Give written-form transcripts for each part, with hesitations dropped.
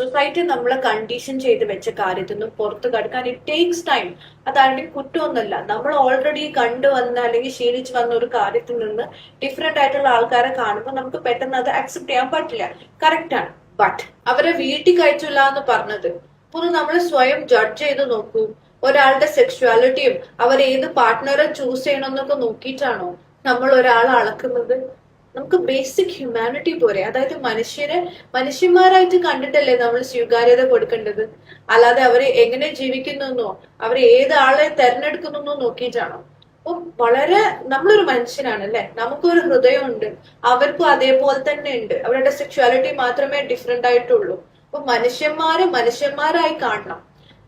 Society നമ്മളെ condition ചെയ്ത് വെച്ച കാര്യത്തിൽ നിന്ന് പുറത്തു കടക്കാൻ ഇറ്റ് ടേക്സ് ടൈം. അതാരുടെ കുറ്റമൊന്നുമല്ല. നമ്മൾ ഓൾറെഡി കണ്ടുവന്ന അല്ലെങ്കിൽ ശീലിച്ചു വന്ന ഒരു കാര്യത്തിൽ നിന്ന് ഡിഫറെന്റ് ആയിട്ടുള്ള ആൾക്കാരെ കാണുമ്പോൾ നമുക്ക് പെട്ടെന്ന് അത് അക്സെപ്റ്റ് ചെയ്യാൻ പറ്റില്ല. കറക്റ്റ് ആണ്. ബട്ട് അവരെ വീട്ടിൽ കയറ്റില്ല എന്ന് പറഞ്ഞത് ഒന്ന് നമ്മൾ സ്വയം ജഡ്ജ് ചെയ്ത് നോക്കൂ. ഒരാളുടെ സെക്ഷുവാലിറ്റിയും അവർ ഏത് പാർട്ട്ണറെ ചൂസ് ചെയ്യണമെന്നൊക്കെ നോക്കിയിട്ടാണോ നമ്മൾ ഒരാളെ അളക്കുന്നത്? നമുക്ക് ബേസിക് ഹ്യൂമാനിറ്റി പോരെ. അതായത് മനുഷ്യന്മാരായിട്ട് കണ്ടിട്ടല്ലേ നമ്മൾ സ്വീകാര്യത കൊടുക്കേണ്ടത്. അല്ലാതെ അവരെ എങ്ങനെ ജീവിക്കുന്നു, അവരെ ഏത് ആളെ തെരഞ്ഞെടുക്കുന്നു നോക്കിയിട്ടാണോ? അപ്പൊ വളരെ നമ്മളൊരു മനുഷ്യനാണ് അല്ലെ, നമുക്കൊരു ഹൃദയമുണ്ട്, അവർക്കും അതേപോലെ തന്നെ ഉണ്ട്. അവരുടെ സെക്ഷുവാലിറ്റി മാത്രമേ ഡിഫറെന്റ് ആയിട്ടുള്ളൂ. അപ്പൊ മനുഷ്യന്മാരായി കാണണം.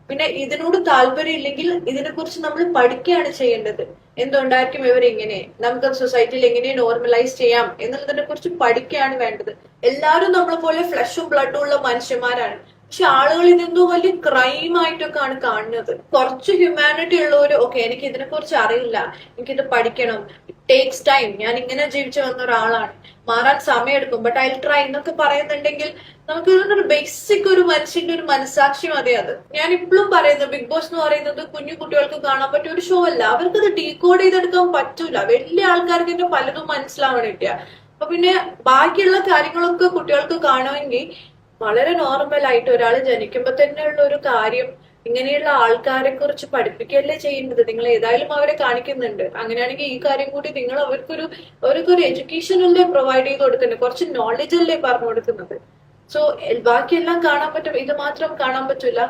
പിന്നെ ഇതിനോട് താല്പര്യം ഇല്ലെങ്കിൽ ഇതിനെക്കുറിച്ച് നമ്മൾ പഠിക്കുകയാണ് ചെയ്യേണ്ടത്. എന്തുകൊണ്ടായിരിക്കും ഇവരിങ്ങനെ, നമുക്ക് സൊസൈറ്റിയിൽ എങ്ങനെ നോർമലൈസ് ചെയ്യാം എന്നുള്ളതിനെ കുറിച്ച് പഠിക്കുകയാണ് വേണ്ടത്. എല്ലാവരും നമ്മളെ പോലെ ഫ്ലഷും ബ്ലഡും ഉള്ള മനുഷ്യന്മാരാണ്. പക്ഷെ ആളുകൾ ഇതെന്തോ വലിയ ക്രൈം ആയിട്ടൊക്കെയാണ് കാണുന്നത്. കുറച്ച് ഹ്യൂമാനിറ്റി ഉള്ളവര് ഓക്കെ, എനിക്ക് ഇതിനെ കുറിച്ച് അറിയില്ല, എനിക്കിത് പഠിക്കണം, ഇറ്റ് ടേക്സ് ടൈം, ഞാൻ ഇങ്ങനെ ജീവിച്ചു വന്ന ഒരാളാണ്, മാറാൻ സമയമെടുക്കും, ബട്ട് ഐ ട്രൈ എന്നൊക്കെ പറയുന്നുണ്ടെങ്കിൽ നമുക്ക് ഇതിനൊരു ബേസിക് ഒരു മനുഷ്യന്റെ ഒരു മനസാക്ഷി മതി. അത് ഞാൻ ഇപ്പോഴും പറയുന്നത്, ബിഗ് ബോസ് എന്ന് പറയുന്നത് കുഞ്ഞു കുട്ടികൾക്ക് കാണാൻ പറ്റിയ ഒരു ഷോ അല്ല. അവർക്കത് ഡീകോഡ് ചെയ്തെടുക്കാൻ പറ്റൂല. വലിയ ആൾക്കാർക്ക് ഇതിന്റെ പലതും മനസ്സിലാവണില്ല. അപ്പൊ പിന്നെ ബാക്കിയുള്ള കാര്യങ്ങളൊക്കെ കുട്ടികൾക്ക് കാണുമെങ്കിൽ വളരെ നോർമൽ ആയിട്ട് ഒരാൾ ജനിക്കുമ്പോ തന്നെയുള്ള ഒരു കാര്യം ഇങ്ങനെയുള്ള ആൾക്കാരെ കുറിച്ച് പഠിപ്പിക്കുകയല്ലേ ചെയ്യേണ്ടത്. നിങ്ങൾ ഏതായാലും അവരെ കാണിക്കുന്നുണ്ട്, അങ്ങനെയാണെങ്കിൽ ഈ കാര്യം കൂടി നിങ്ങൾ അവർക്കൊരു എഡ്യൂക്കേഷൻ അല്ലേ പ്രൊവൈഡ് ചെയ്ത് കൊടുക്കുന്നത്, കുറച്ച് നോളജ് അല്ലേ പറഞ്ഞു കൊടുക്കുന്നത്. സോ ബാക്കിയെല്ലാം കാണാൻ പറ്റും, ഇത് മാത്രം കാണാൻ പറ്റൂല.